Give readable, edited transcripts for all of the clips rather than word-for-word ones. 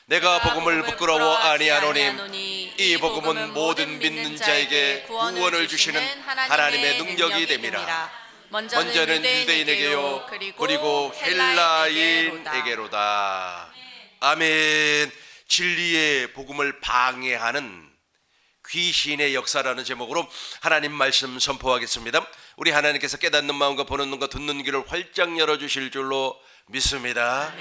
내가 복음을 부끄러워 아니하노니 이 복음은 모든 믿는 자에게 구원을 주시는 하나님의 능력이 됨이라. 먼저는 유대인에게요 그리고 헬라인에게로다. 아멘. 진리의 복음을 방해하는 귀신의 역사라는 제목으로 하나님 말씀 선포하겠습니다. 우리 하나님께서 깨닫는 마음과 보는 눈과 듣는 귀를 활짝 열어주실 줄로 믿습니다.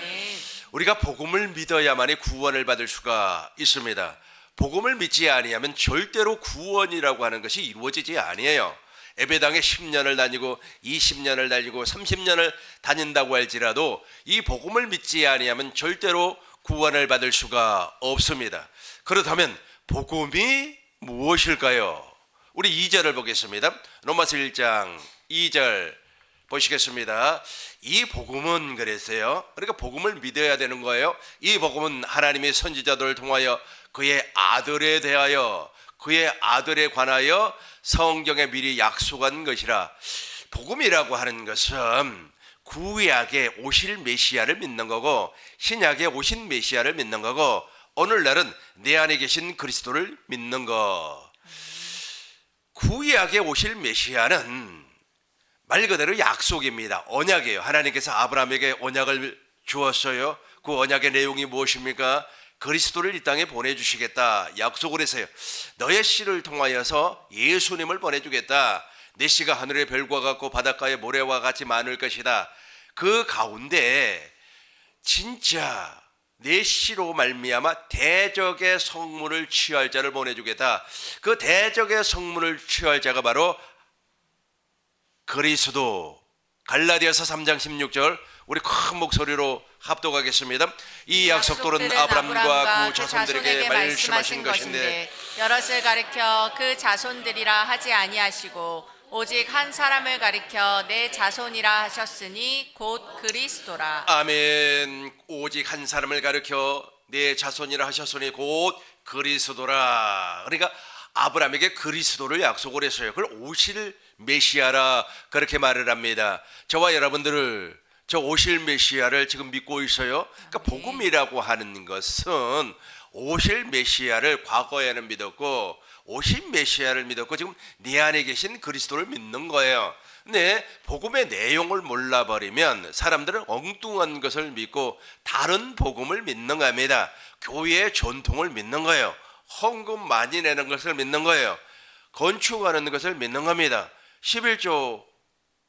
우리가 복음을 믿어야만이 구원을 받을 수가 있습니다. 복음을 믿지 아니하면 절대로 구원이라고 하는 것이 이루어지지 아니에요. 예배당에 10년을 다니고 20년을 다니고 30년을 다닌다고 할지라도 이 복음을 믿지 아니하면 절대로 구원을 받을 수가 없습니다. 그렇다면 복음이 무엇일까요? 우리 2절을 보겠습니다. 로마서 1장 2절 보시겠습니다. 이 복음은 그랬어요. 그러니까 복음을 믿어야 되는 거예요. 이 복음은 하나님의 선지자들을 통하여 그의 아들에 대하여 그의 아들에 관하여 성경에 미리 약속한 것이라. 복음이라고 하는 것은 구약에 오실 메시아를 믿는 거고 신약에 오신 메시아를 믿는 거고 오늘날은 내 안에 계신 그리스도를 믿는 거. 구약에 오실 메시아는 말 그대로 약속입니다. 언약이에요. 하나님께서 아브라함에게 언약을 주었어요. 그 언약의 내용이 무엇입니까? 그리스도를 이 땅에 보내주시겠다 약속을 했어요. 너의 씨를 통하여서 예수님을 보내주겠다. 내 씨가 하늘의 별과 같고 바닷가의 모래와 같이 많을 것이다. 그 가운데 진짜 내 씨로 말미암아 대적의 성문을 취할 자를 보내주겠다. 그 대적의 성문을 취할 자가 바로 그리스도. 갈라디아서 3장 16절 우리 큰 목소리로 합독하겠습니다. 이 약속들은 아브람과 그 자손들에게 말씀하신 것인데 여럿을 가리켜 그 자손들이라 하지 아니하시고 오직 한 사람을 가리켜 내 자손이라 하셨으니 곧 그리스도라. 아멘. 오직 한 사람을 가리켜 내 자손이라 하셨으니 곧 그리스도라. 그러니까 아브라함에게 그리스도를 약속을 했어요. 그걸 오실 메시아라 그렇게 말을 합니다. 저와 여러분들을 저 오실 메시아를 지금 믿고 있어요. 그러니까 복음이라고 하는 것은 오실 메시아를 과거에는 믿었고 오신 메시아를 믿었고 지금 네 안에 계신 그리스도를 믿는 거예요. 근데 복음의 내용을 몰라버리면 사람들은 엉뚱한 것을 믿고 다른 복음을 믿는 겁니다. 교회의 전통을 믿는 거예요. 헌금 많이 내는 것을 믿는 거예요. 건축하는 것을 믿는 겁니다. 11조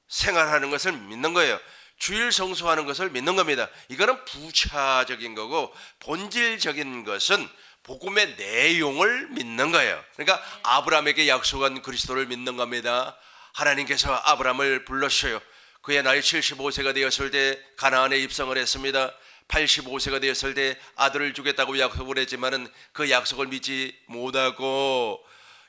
생활하는 것을 믿는 거예요. 주일 성수하는 것을 믿는 겁니다. 이거는 부차적인 거고 본질적인 것은 복음의 내용을 믿는 거예요. 그러니까 아브라함에게 약속한 그리스도를 믿는 겁니다. 하나님께서 아브라함을 불렀어요. 그의 나이 75세가 되었을 때 가나안에 입성을 했습니다. 85세가 되었을 때 아들을 주겠다고 약속을 했지만은 그 약속을 믿지 못하고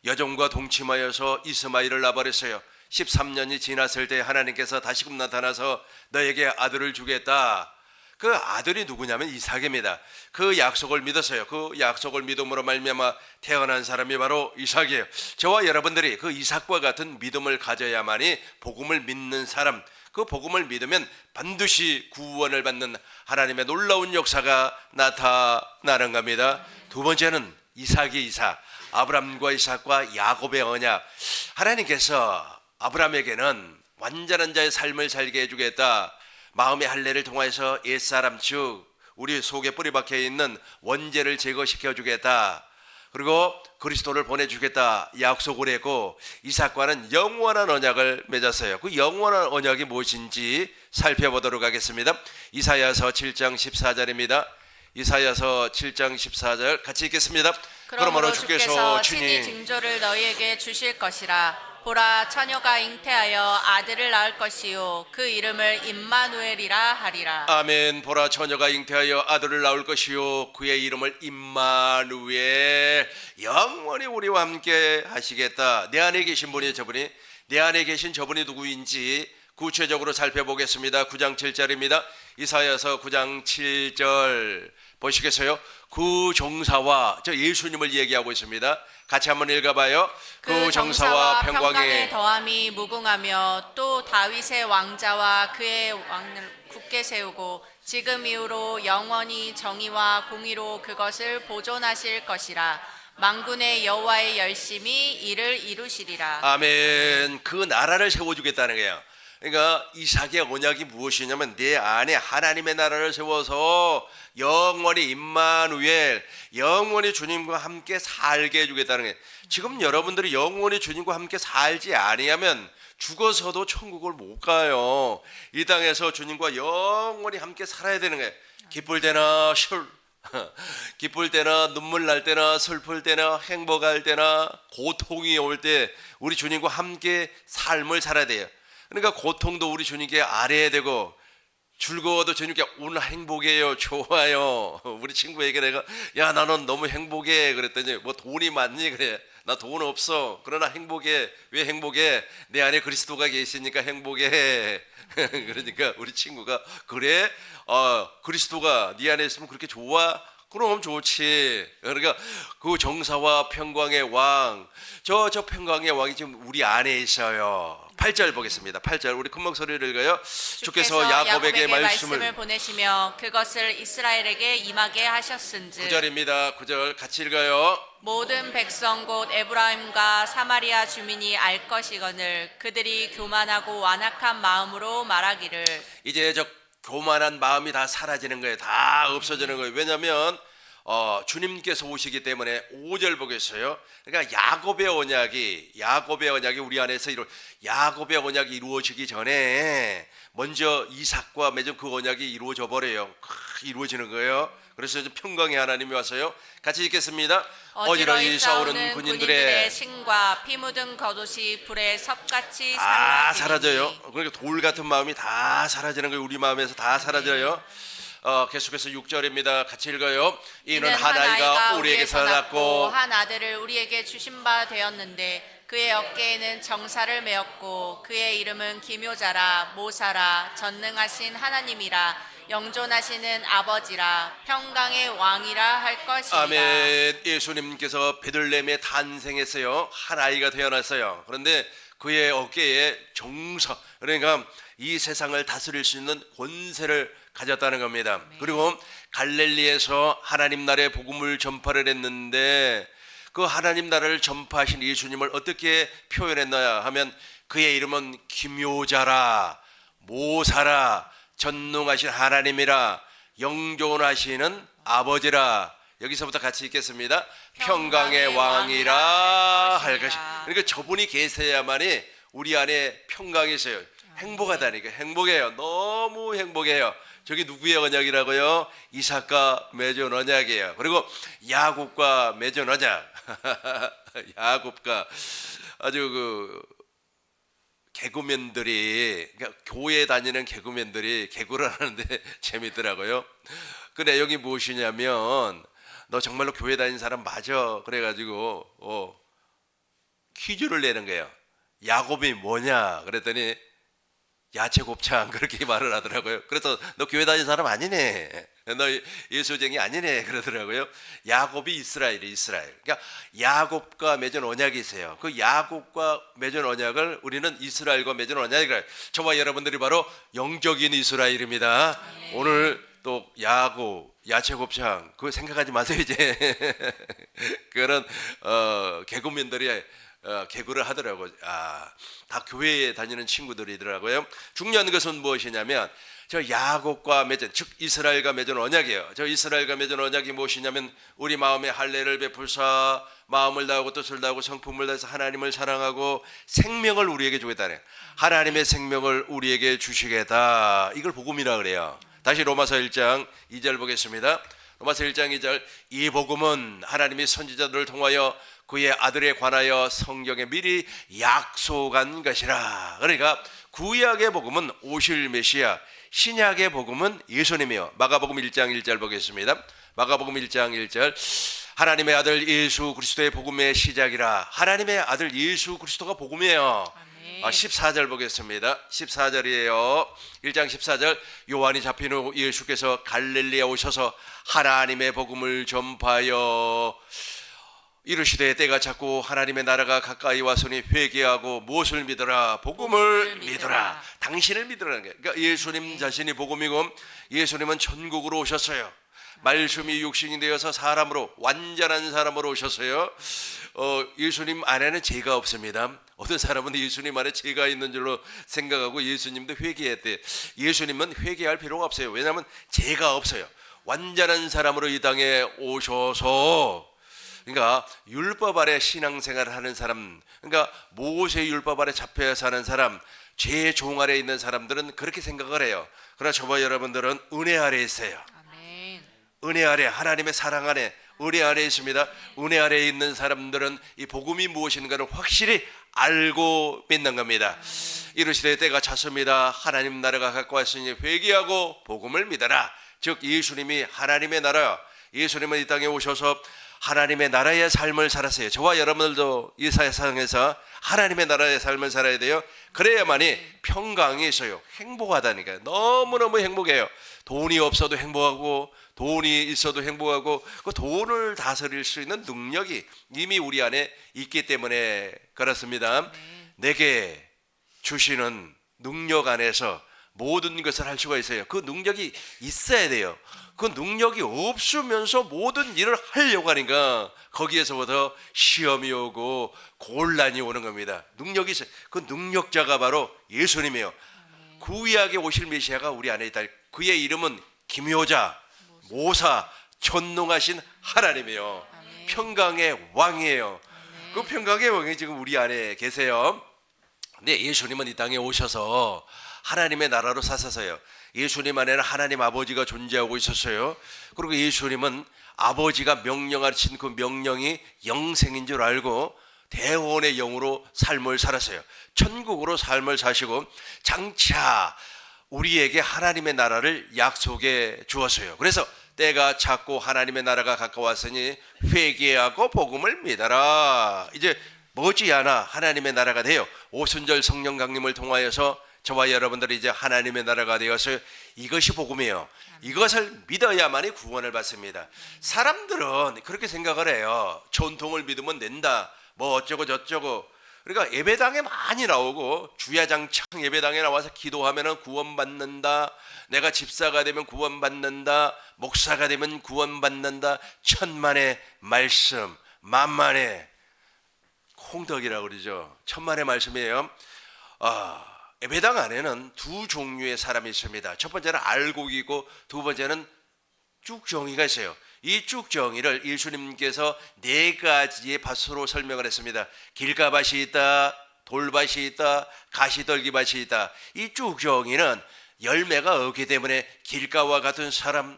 여종과 동침하여서 이스마엘을 낳아버렸어요. 13년이 지났을 때 하나님께서 다시금 나타나서 너에게 아들을 주겠다. 그 아들이 누구냐면 이삭입니다. 그 약속을 믿었어요. 그 약속을 믿음으로 말미암아 태어난 사람이 바로 이삭이에요. 저와 여러분들이 그 이삭과 같은 믿음을 가져야만이 복음을 믿는 사람, 그 복음을 믿으면 반드시 구원을 받는 하나님의 놀라운 역사가 나타나는 겁니다. 두 번째는 이삭이 이삭, 아브람과 이삭과 야곱의 언약. 하나님께서 아브람에게는 완전한 자의 삶을 살게 해주겠다. 마음의 할례를 통해서 옛사람 즉 우리 속에 뿌리 박혀 있는 원죄를 제거시켜 주겠다. 그리고 그리스도를 보내주겠다 약속을 했고 이삭과는 영원한 언약을 맺었어요. 그 영원한 언약이 무엇인지 살펴보도록 하겠습니다. 이사야서 7장 14절입니다. 이사야서 7장 14절 같이 읽겠습니다. 그러므로 주께서 친히 징조를 너희에게 주실 것이라. 보라, 처녀가 잉태하여 아들을 낳을 것이요 그 이름을 임마누엘이라 하리라. 아멘. 보라, 처녀가 잉태하여 아들을 낳을 것이요 그의 이름을 임마누엘, 영원히 우리와 함께 하시겠다. 내 안에 계신 분이 저분이, 내 안에 계신 저분이 누구인지 구체적으로 살펴보겠습니다. 9장 7절입니다. 이사야서 9장 7절 보시겠어요? 그 정사와 저 예수님을 얘기하고 있습니다. 같이 한번 읽어봐요. 그 정사와 평강의 더함이 무궁하며 또 다윗의 왕자와 그의 왕을 굳게 세우고 지금 이후로 영원히 정의와 공의로 그것을 보존하실 것이라. 만군의 여호와의 열심히 이를 이루시리라. 아멘. 그 나라를 세워주겠다는 거예요. 그러니까 이삭의 언약이 무엇이냐면 내 안에 하나님의 나라를 세워서 영원히 임마누엘, 영원히 주님과 함께 살게 해주겠다는 거예요. 지금 여러분들이 영원히 주님과 함께 살지 아니하면 죽어서도 천국을 못 가요. 이 땅에서 주님과 영원히 함께 살아야 되는 거예요. 기쁠 때나 기쁠 때나 눈물 날 때나 슬플 때나 행복할 때나 고통이 올 때 우리 주님과 함께 삶을 살아야 돼요. 그러니까 고통도 우리 주님께 알아야 되고 즐거워도 주님께 오늘 행복해요, 좋아요. 우리 친구에게 내가 야 나는 너무 행복해 그랬더니 뭐 돈이 많니? 그래 나 돈 없어. 그러나 행복해. 왜 행복해? 내 안에 그리스도가 계시니까 행복해. 그러니까 우리 친구가 그래 그리스도가 네 안에 있으면 그렇게 좋아? 그럼 좋지. 그러니까 그 정사와 평강의 왕, 저 평강의 왕이 지금 우리 안에 있어요. 8절 보겠습니다. 8절 우리 큰 목소리를 읽어요. 주께서 야곱에게 말씀을 보내시며 그것을 이스라엘에게 임하게 하셨은즉. 9절입니다. 9절 같이 읽어요. 모든 백성 곧 에브라임과 사마리아 주민이 알 것이거늘 그들이 교만하고 완악한 마음으로 말하기를. 이제 저 교만한 마음이 다 사라지는 거예요. 다 없어지는 거예요. 왜냐하면 주님께서 오시기 때문에 5절 보겠어요. 그러니까 야곱의 언약이 우리 안에서 야곱의 언약이 이루어지기 전에 먼저 이삭과 맺은 그 언약이 이루어져 버려요. 이루어지는 거예요. 그래서 평강의 하나님이 와서요. 같이 읽겠습니다. 어지러이 싸우는 군인들의 신과 피 묻은 겉옷이 불에 섭같이 사라져요. 그러니까 돌 같은 마음이 다 사라지는 거예요. 우리 마음에서 다 사라져요. 계속해서 6절입니다. 같이 읽어요. 이는 한 아이가 우리에게서 낳고 한 아들을 우리에게 주신 바 되었는데 그의 어깨에는 정사를 메었고 그의 이름은 기묘자라 모사라 전능하신 하나님이라 영존하시는 아버지라 평강의 왕이라 할 것이다. 아멘. 예수님께서 베들레헴에 탄생했어요. 한 아이가 태어났어요. 그런데 그의 어깨에 정사, 그러니까 이 세상을 다스릴 수 있는 권세를 가졌다는 겁니다. 그리고 갈릴리에서 하나님 나라의 복음을 전파를 했는데 그 하나님 나라를 전파하신 예수님을 어떻게 표현했나요 하면 그의 이름은 기묘자라 모사라 전능하신 하나님이라 영존하시는 아버지라. 여기서부터 같이 읽겠습니다. 평강의 왕이라 할 것이. 그러니까 저분이 계셔야만이 우리 안에 평강이 있어요. 행복하다니까. 행복해요. 너무 행복해요. 저기 누구의 언약이라고요? 이삭과 맺은 언약이에요. 그리고 야곱과 맺은 언약. 야곱과 아주 개그맨들이, 그러니까 교회 다니는 개그맨들이 개그를 하는데 재밌더라고요. 그 내용이 무엇이냐면 너 정말로 교회 다니는 사람 맞아? 그래가지고 퀴즈를 내는 거예요. 야곱이 뭐냐? 그랬더니 야채 곱창 그렇게 말을 하더라고요. 그래서 너 교회 다니는 사람 아니네. 너 예수쟁이 아니네 그러더라고요. 야곱이 이스라엘. 그러니까 야곱과 맺은 언약이 있어요. 그 야곱과 맺은 언약을 우리는 이스라엘과 맺은 언약이라. 저와 여러분들이 바로 영적인 이스라엘입니다. 네. 오늘 또 야곱, 야채 곱창 그거 생각하지 마세요 이제. 그런 개그맨들이 개그를 하더라고요. 다 교회에 다니는 친구들이더라고요. 중요한 것은 무엇이냐면 저 야곱과 맺은, 즉 이스라엘과 맺은 언약이에요. 저 이스라엘과 맺은 언약이 무엇이냐면 우리 마음에 할례를 베풀사 마음을 다하고 뜻을 다하고 성품을 다해서 하나님을 사랑하고 생명을 우리에게 주겠다네. 하나님의 생명을 우리에게 주시겠다. 이걸 복음이라 그래요. 다시 로마서 1장 2절 보겠습니다. 로마서 1장 2절 이 복음은 하나님이 선지자들을 통하여 그의 아들에 관하여 성경에 미리 약속한 것이라. 그러니까 구약의 복음은 오실 메시아, 신약의 복음은 예수님이요. 마가복음 1장 1절 보겠습니다. 마가복음 1장 1절 하나님의 아들 예수 그리스도의 복음의 시작이라. 하나님의 아들 예수 그리스도가 복음이에요. 아멘. 아멘. 14절 보겠습니다. 14절이에요. 1장 14절. 요한이 잡힌 후 예수께서 갈릴리에 오셔서 하나님의 복음을 전파하여 이르시되 때가 찼고 하나님의 나라가 가까이 왔으니 회개하고 무엇을 믿어라? 복음을 믿어라. 당신을 믿으라는 거예요. 그러니까 예수님 자신이 복음이고 예수님은 천국으로 오셨어요. 말씀이 육신이 되어서 사람으로, 완전한 사람으로 오셨어요. 예수님 안에는 죄가 없습니다. 어떤 사람은 예수님 안에 죄가 있는 줄로 생각하고 예수님도 회개했대. 예수님은 회개할 필요가 없어요. 왜냐하면 죄가 없어요. 완전한 사람으로 이 땅에 오셔서, 그러니까 율법 아래 신앙생활을 하는 사람, 그러니까 모세 율법 아래 잡혀 사는 사람, 죄 종 아래 있는 사람들은 그렇게 생각을 해요. 그러나 저와 여러분들은 은혜 아래 있어요. 아멘. 은혜 아래, 하나님의 사랑 안에, 은혜 아래 있습니다. 은혜 아래 있는 사람들은 이 복음이 무엇인가를 확실히 알고 믿는 겁니다. 이르시되 때가 찼습니다. 하나님 나라가 가까웠으니 회개하고 복음을 믿어라. 즉 예수님이 하나님의 나라, 예수님은 이 땅에 오셔서 하나님의 나라의 삶을 살았어요. 저와 여러분들도 이 세상에서 하나님의 나라의 삶을 살아야 돼요. 그래야만이 평강이 있어요. 행복하다니까요. 너무너무 행복해요. 돈이 없어도 행복하고 돈이 있어도 행복하고 그 돈을 다스릴 수 있는 능력이 이미 우리 안에 있기 때문에 그렇습니다. 내게 주시는 능력 안에서 모든 것을 할 수가 있어요. 그 능력이 있어야 돼요. 그 능력이 없으면서 모든 일을 하려고 하니까 거기에서부터 시험이 오고 곤란이 오는 겁니다. 능력이 있어요. 그 능력자가 바로 예수님이에요. 구약에 오실 메시아가 우리 안에 있다. 그의 이름은 기묘자, 모사, 전능하신 하나님이에요. 평강의 왕이에요. 그 평강의 왕이 지금 우리 안에 계세요. 근데 예수님은 이 땅에 오셔서 하나님의 나라로 사셔서요. 예수님 안에는 하나님 아버지가 존재하고 있었어요. 그리고 예수님은 아버지가 명령하신 그 명령이 영생인 줄 알고 대원의 영으로 삶을 살았어요. 천국으로 삶을 사시고 장차 우리에게 하나님의 나라를 약속해 주었어요. 그래서 때가 찼고 하나님의 나라가 가까웠으니 회개하고 복음을 믿어라. 이제 머지않아 하나님의 나라가 돼요. 오순절 성령 강림을 통하여서 저와 여러분들이 이제 하나님의 나라가 되어서 이것이 복음이에요. 이것을 믿어야만이 구원을 받습니다. 사람들은 그렇게 생각을 해요. 전통을 믿으면 된다. 뭐 어쩌고 저쩌고. 그러니까 예배당에 많이 나오고 주야장창 예배당에 나와서 기도하면 구원받는다. 내가 집사가 되면 구원받는다. 목사가 되면 구원받는다. 천만의 말씀, 만만의 홍덕이라고 그러죠. 천만의 말씀이에요. 예배당 안에는 두 종류의 사람이 있습니다. 첫 번째는 알곡이고 두 번째는 쭉정이가 있어요. 이 쭉정이를 예수님께서 네 가지의 밭으로 설명을 했습니다. 길가밭이 있다, 돌밭이 있다, 가시떨기밭이 있다. 이 쭉정이는 열매가 없기 때문에 길가와 같은 사람,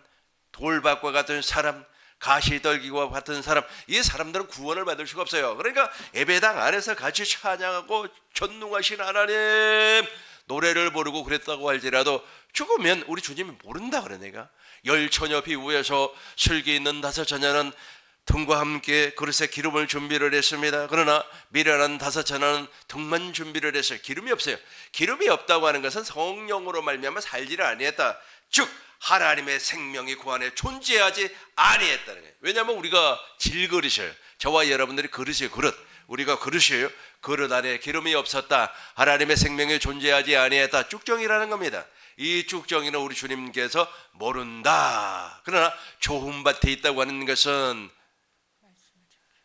돌밭과 같은 사람, 가시떨기와 같은 사람, 이 사람들은 구원을 받을 수가 없어요. 그러니까 예배당 안에서 같이 찬양하고 전능하신 하나님 노래를 부르고 그랬다고 할지라도 죽으면 우리 주님이 모른다 그러니까. 열처녀 비후에서 슬기 있는 다섯 처녀는 등과 함께 그릇에 기름을 준비를 했습니다. 그러나 미련한 다섯 처녀는 등만 준비를 했어요. 기름이 없어요. 기름이 없다고 하는 것은 성령으로 말미암아 살지를 아니했다. 즉 하나님의 생명이 그 안에 존재하지 아니했다는 거예요. 왜냐하면 우리가 질그릇이에요. 저와 여러분들이 그릇이에요. 그릇. 우리가 그릇이에요. 그릇 안에 기름이 없었다. 하나님의 생명이 존재하지 아니했다. 쭉정이라는 겁니다. 이 쭉정이는 우리 주님께서 모른다. 그러나 좋은 밭에 있다고 하는 것은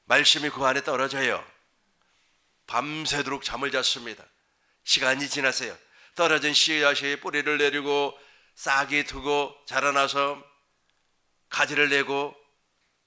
말씀이 그 안에 떨어져요. 밤새도록 잠을 잤습니다. 시간이 지났어요. 떨어진 씨앗이 뿌리를 내리고 싹이 트고 자라나서 가지를 내고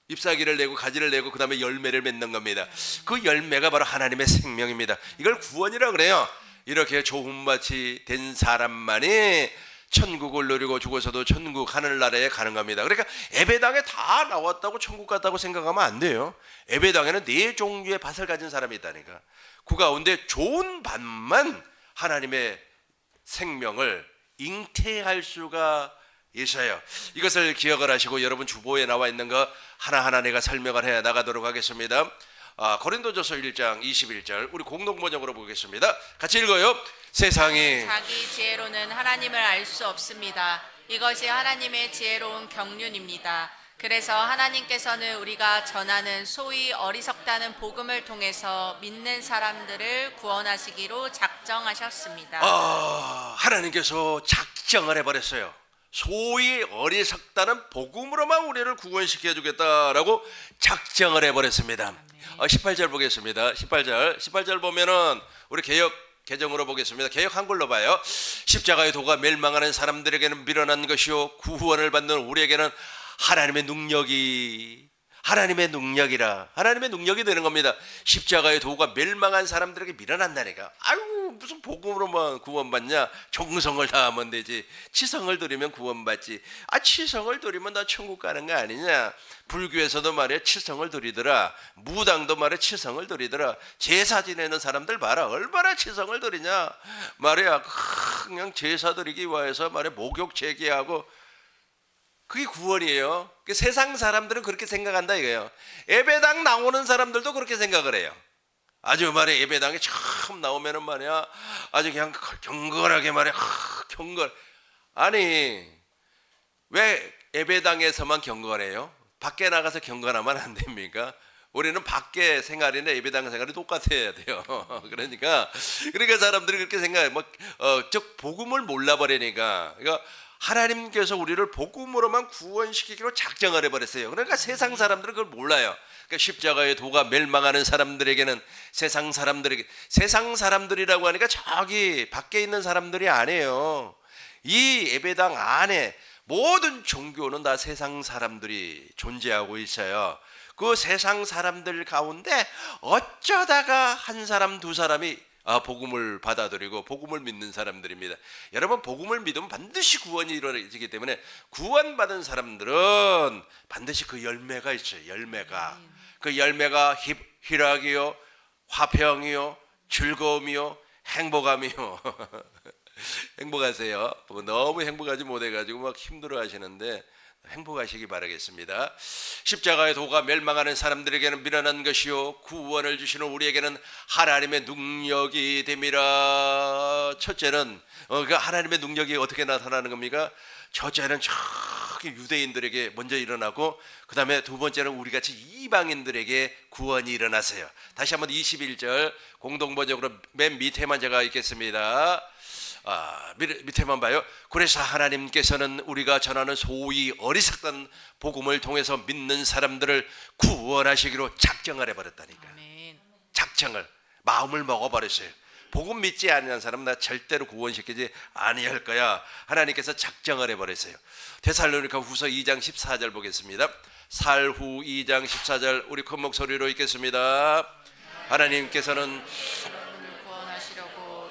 잎사귀를 내고 가지를 내고 그 다음에 열매를 맺는 겁니다. 그 열매가 바로 하나님의 생명입니다. 이걸 구원이라고 그래요. 이렇게 좋은 밭이 된 사람만이 천국을 누리고 죽어서도 천국 하늘나라에 가는 겁니다. 그러니까 예배당에 다 나왔다고 천국 갔다고 생각하면 안 돼요. 예배당에는 네 종류의 밭을 가진 사람이 있다니까. 그 가운데 좋은 밭만 하나님의 생명을 잉태할 수가 있어요. 이것을 기억을 하시고 여러분 주보에 나와 있는 거 하나하나 내가 설명을 해 나가도록 하겠습니다. 고린도전서 1장 21절 우리 공동번역으로 보겠습니다. 같이 읽어요. 세상이 자기 지혜로는 하나님을 알 수 없습니다. 이것이 하나님의 지혜로운 경륜입니다. 그래서 하나님께서는 우리가 전하는 소위 어리석다는 복음을 통해서 믿는 사람들을 구원하시기로 작정하셨습니다. 하나님께서 작정을 해버렸어요. 소위 어리석다는 복음으로만 우리를 구원시켜 주겠다라고 작정을 해버렸습니다. 18절 보겠습니다. 18절 보면은 우리 개역 개정으로 보겠습니다. 개역 한글로 봐요. 십자가의 도가 멸망하는 사람들에게는 미련한 것이요 구원을 받는 우리에게는 하나님의 능력이 되는 겁니다. 십자가의 도가 멸망한 사람들에게 미련한다니까. 아유 무슨 복음으로만 구원받냐? 정성을 다하면 되지. 치성을 드리면 구원받지. 치성을 드리면 나 천국 가는 거 아니냐? 불교에서도 말이야 치성을 드리더라. 무당도 말이야 치성을 드리더라. 제사 지내는 사람들 봐라. 얼마나 치성을 드리냐 말이야. 그냥 제사 드리기 위해서 말이야 목욕 제기하고 그게 구원이에요. 세상 사람들은 그렇게 생각한다 이거예요. 예배당 나오는 사람들도 그렇게 생각을 해요. 아주 말이야 예배당에 처음 나오면은 말이야 아주 그냥 경건하게 말이야 경건. 아니 왜 예배당에서만 경건해요? 밖에 나가서 경건하면 안 됩니까? 우리는 밖에 생활이나 예배당 생활이 똑같아야 돼요. 그러니까 사람들이 그렇게 생각해. 즉 복음을 몰라버리니까. 그러니까 하나님께서 우리를 복음으로만 구원시키기로 작정을 해버렸어요. 그러니까 세상 사람들은 그걸 몰라요. 그러니까 십자가의 도가 멸망하는 사람들에게는 세상 사람들이라고 하니까 저기 밖에 있는 사람들이 아니에요. 이 예배당 안에 모든 종교는 다 세상 사람들이 존재하고 있어요. 그 세상 사람들 가운데 어쩌다가 한 사람 두 사람이 복음을 받아들이고 복음을 믿는 사람들입니다. 여러분 복음을 믿으면 반드시 구원이 이루어지기 때문에 구원받은 사람들은 반드시 그 열매가 있어요. 그 열매가 희락이요 화평이요 즐거움이요 행복함이요. 행복하세요. 너무 행복하지 못해가지고 막 힘들어하시는데 행복하시기 바라겠습니다. 십자가의 도가 멸망하는 사람들에게는 미련한 것이요 구원을 주시는 우리에게는 하나님의 능력이 됨이라. 첫째는 그 하나님의 능력이 어떻게 나타나는 겁니까? 첫째는 저기 유대인들에게 먼저 일어나고 그 다음에 두 번째는 우리같이 이방인들에게 구원이 일어나세요. 다시 한번 21절 공동번역으로 맨 밑에만 제가 읽겠습니다. 밑에만 봐요. 그래서 하나님께서는 우리가 전하는 소위 어리석던 복음을 통해서 믿는 사람들을 구원하시기로 작정을 해버렸다니까. 작정을 마음을 먹어버렸어요. 복음 믿지 아니한 사람은 나 절대로 구원시키지 아니할 거야. 하나님께서 작정을 해버렸어요. 데살로니가 후서 2장 14절 보겠습니다. 살후 2장 14절 우리 큰 목소리로 읽겠습니다. 하나님께서는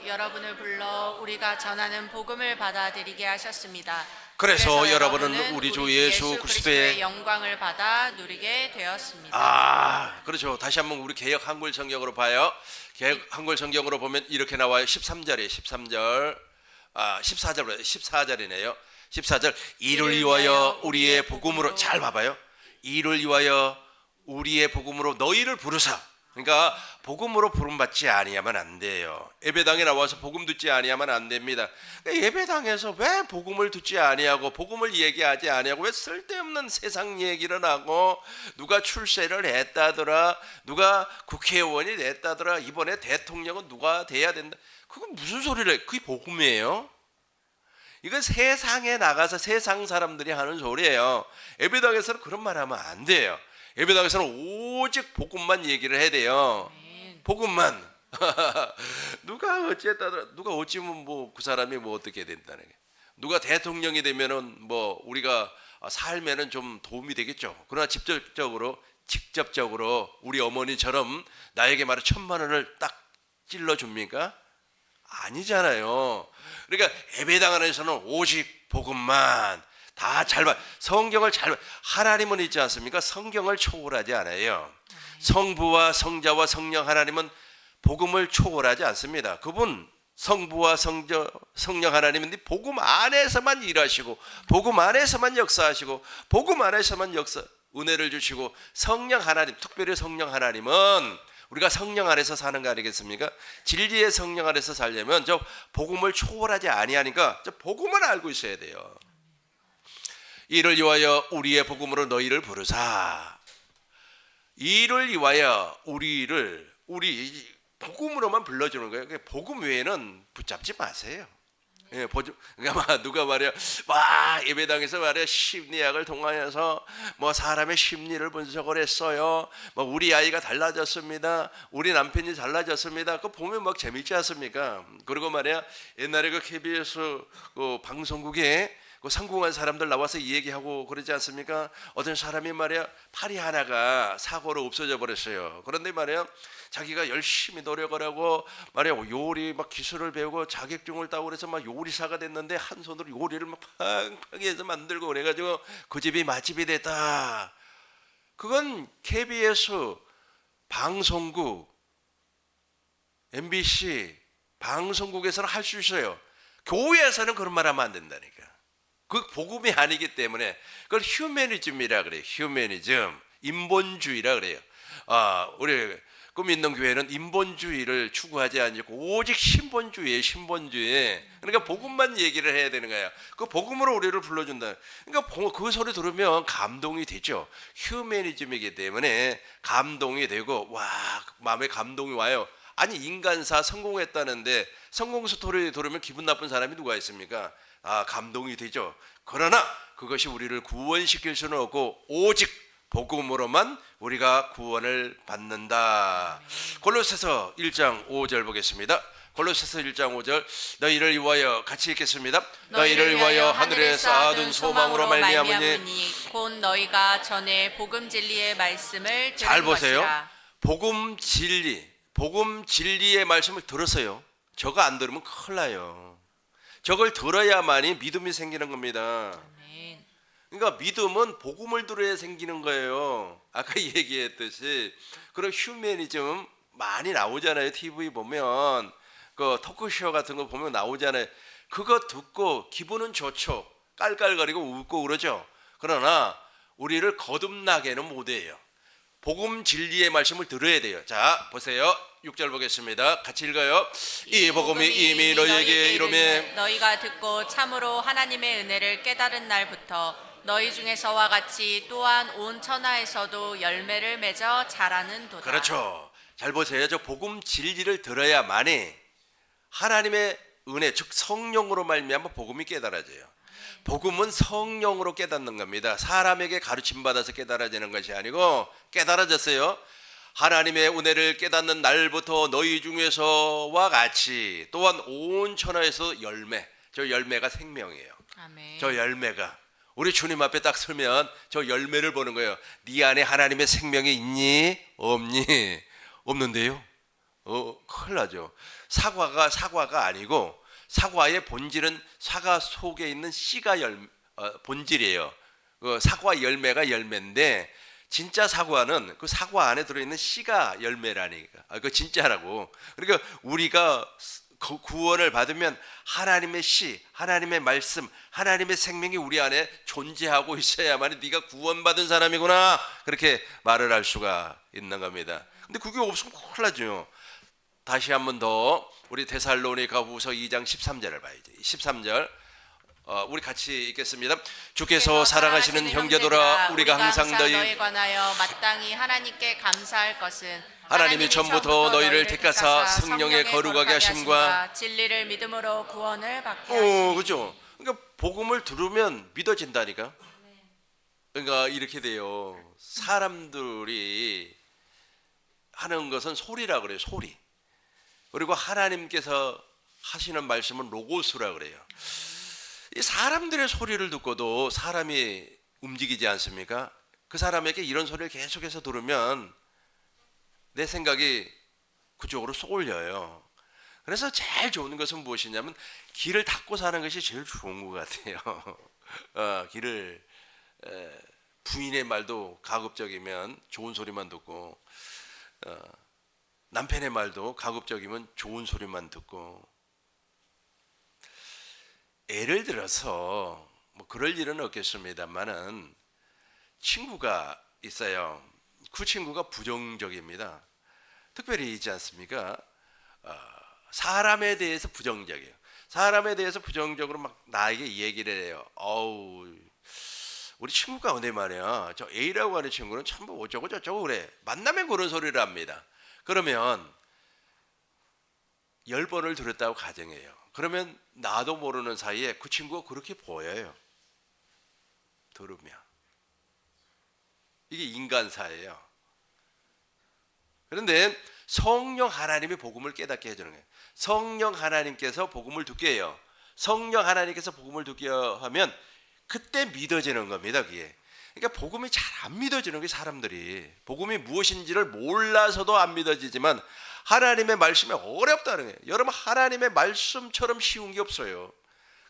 여러분을 불러 우리가 전하는 복음을 받아들이게 하셨습니다. 그래서 여러분은 우리 주 예수 그리스도의 영광을 받아 누리게 되었습니다. 그렇죠. 다시 한번 우리 개역 한글 성경으로 봐요. 개역 한글 성경으로 보면 이렇게 나와요. 13절이에요. 13절. 14절이네요. 14절. 이를 위하여 우리의 복음으로 잘 봐봐요. 이를 위하여 우리의 복음으로 너희를 부르사. 그러니까 복음으로 부름받지 아니하면 안 돼요. 예배당에 나와서 복음 듣지 아니하면 안 됩니다. 그러니까 예배당에서 왜 복음을 듣지 아니하고 복음을 얘기하지 아니하고 왜 쓸데없는 세상 얘기를 하고 누가 출세를 했다더라, 누가 국회의원이 됐다더라, 이번에 대통령은 누가 돼야 된다. 그건 무슨 소리를 해? 그게 복음이에요? 이건 세상에 나가서 세상 사람들이 하는 소리예요. 예배당에서는 그런 말 하면 안 돼요. 예배당에서는 오직 복음만 얘기를 해야 돼요. 복음만. 누가 어찌했다더라, 누가 어찌면 뭐 그 사람이 뭐 어떻게 된다는 게. 누가 대통령이 되면은 뭐 우리가 삶에는 좀 도움이 되겠죠. 그러나 직접적으로 우리 어머니처럼 나에게 말해 1,000만 원을 딱 찔러 줍니까? 아니잖아요. 그러니까 예배당 안에서는 오직 복음만. 다 잘 봐. 성경을 잘 봐. 하나님은 있지 않습니까? 성경을 초월하지 않아요. 성부와 성자와 성령 하나님은 복음을 초월하지 않습니다. 그분 성부와 성령 하나님은 복음 안에서만 일하시고 복음 안에서만 역사하시고 복음 안에서만 은혜를 주시고 성령 하나님, 특별히 성령 하나님은 우리가 성령 안에서 사는 거 아니겠습니까? 진리의 성령 안에서 살려면 저 복음을 초월하지 아니하니까 저 복음을 알고 있어야 돼요. 이를 위하여 우리의 복음으로 너희를 부르사. 이를 위하여 우리 복음으로만 불러주는 거예요. 복음 외에는 붙잡지 마세요. 예, 그러니까 누가 말이야, 와 예배당에서 말이야 심리학을 통하여서 뭐 사람의 심리를 분석을 했어요. 뭐 우리 아이가 달라졌습니다. 우리 남편이 달라졌습니다. 그거 보면 막 재밌지 않습니까? 그리고 말이야 옛날에 그 KBS 그 방송국에 그 성공한 사람들 나와서 이 얘기하고 그러지 않습니까? 어떤 사람이 말이야 팔이 하나가 사고로 없어져 버렸어요. 그런데 말이야 자기가 열심히 노력을 하고 말이야 요리 막 기술을 배우고 자격증을 따고 그래서 막 요리사가 됐는데 한 손으로 요리를 막 팡팡 해서 만들고 그래가지고 그 집이 맛집이 됐다. 그건 KBS 방송국 MBC 방송국에서는 할 수 있어요. 교회에서는 그런 말 하면 안 된다니까. 그 복음이 아니기 때문에 그걸 휴머니즘이라 그래요. 휴머니즘, 인본주의라 그래요. 우리 그 믿는 교회는 인본주의를 추구하지 않고 오직 신본주의에 신본주의. 그러니까 복음만 얘기를 해야 되는 거야. 그 복음으로 우리를 불러준다. 그러니까 그 소리 들으면 감동이 되죠. 휴머니즘이기 때문에 감동이 되고 와 마음에 감동이 와요. 아니 인간사 성공했다는데 성공 스토리 들으면 기분 나쁜 사람이 누가 있습니까? 감동이 되죠. 그러나 그것이 우리를 구원시킬 수는 없고 오직 복음으로만 우리가 구원을 받는다. 골로새서 1장 5절 보겠습니다. 골로새서 1장 5절 너희를 위하여 같이 읽겠습니다. 너희를 위하여 하늘에 쌓아둔 소망으로 말미암으니 곧 너희가 전에 복음 진리의 말씀을 들은 잘 보세요. 것이라. 복음 진리의 말씀을 들었어요. 저거 안 들으면 큰일 나요. 저걸 들어야만이 믿음이 생기는 겁니다. 아멘. 그러니까 믿음은 복음을 들어야 생기는 거예요. 아까 얘기했듯이 그런 휴머니즘 많이 나오잖아요. TV 보면 그 토크쇼 같은 거 보면 나오잖아요. 그거 듣고 기분은 좋죠. 깔깔거리고 웃고 그러죠. 그러나 우리를 거듭나게는 못해요. 복음 진리의 말씀을 들어야 돼요. 자 보세요. 6절 보겠습니다. 같이 읽어요. 이 복음이 이미 너희에게 이르매 너희가 듣고 참으로 하나님의 은혜를 깨달은 날부터 너희 중에서와 같이 또한 온 천하에서도 열매를 맺어 자라는도다. 그렇죠. 잘 보세요. 저 복음 진리를 들어야만이 하나님의 은혜 즉 성령으로 말미암아 복음이 깨달아져요. 복음은 성령으로 깨닫는 겁니다. 사람에게 가르침 받아서 깨달아지는 것이 아니고 깨달아졌어요. 하나님의 은혜를 깨닫는 날부터 너희 중에서와 같이 또한 온 천하에서 열매, 저 열매가 생명이에요. 아멘. 저 열매가 우리 주님 앞에 딱 서면 저 열매를 보는 거예요. 네 안에 하나님의 생명이 있니? 없니? 없는데요? 큰일 나죠. 사과가 아니고 사과의 본질은 사과 속에 있는 씨가 본질이에요. 그 사과 열매가 열매인데 진짜 사과는 그 사과 안에 들어있는 씨가 열매라니까. 그 진짜라고. 그러니까 우리가 구원을 받으면 하나님의 씨, 하나님의 말씀, 하나님의 생명이 우리 안에 존재하고 있어야만 네가 구원받은 사람이구나 그렇게 말을 할 수가 있는 겁니다. 근데 그게 없으면 큰일 나죠. 다시 한 번 더 우리 데살로니가후서 2장 13절을 봐야지. 13절 우리 같이 읽겠습니다. 주께서 사랑하시는 형제들아 우리가 항상 너희 관하여 마땅히 하나님께 감사할 것은 하나님이 처음부터 너희를 택하사 성령의 거룩하게 하심과 진리를 믿음으로 구원을 받게 하시니. 그죠? 그러니까 복음을 들으면 믿어진다니까. 그러니까 이렇게 돼요. 사람들이 하는 것은 소리라 그래요. 소리. 그리고 하나님께서 하시는 말씀은 로고스라 그래요. 이 사람들의 소리를 듣고도 사람이 움직이지 않습니까? 그 사람에게 이런 소리를 계속해서 들으면 내 생각이 그쪽으로 쏠려요. 그래서 제일 좋은 것은 무엇이냐면 길을 닫고 사는 것이 제일 좋은 것 같아요. 길을 부인의 말도 가급적이면 좋은 소리만 듣고 남편의 말도 가급적이면 좋은 소리만 듣고 예를 들어서 뭐 그럴 일은 없겠습니다만은 친구가 있어요. 그 친구가 부정적입니다. 특별히 있지 않습니까? 사람에 대해서 부정적이에요. 사람에 대해서 부정적으로 막 나에게 얘기를 해요. 어우, 우리 친구가 근데 말이야, 저 A라고 하는 친구는 참 뭐 어쩌고 저쩌고 그래. 만나면 그런 소리를 합니다. 그러면 10번을 들었다고 가정해요. 그러면 나도 모르는 사이에 그 친구가 그렇게 보여요. 들으면. 이게 인간사예요. 그런데 성령 하나님이 복음을 깨닫게 해주는 거예요. 성령 하나님께서 복음을 듣게 해요. 성령 하나님께서 복음을 듣게 하면 그때 믿어지는 겁니다. 그게. 그러니까 복음이 잘 안 믿어지는 게 사람들이 복음이 무엇인지를 몰라서도 안 믿어지지만 하나님의 말씀이 어렵다는 거예요. 여러분 하나님의 말씀처럼 쉬운 게 없어요.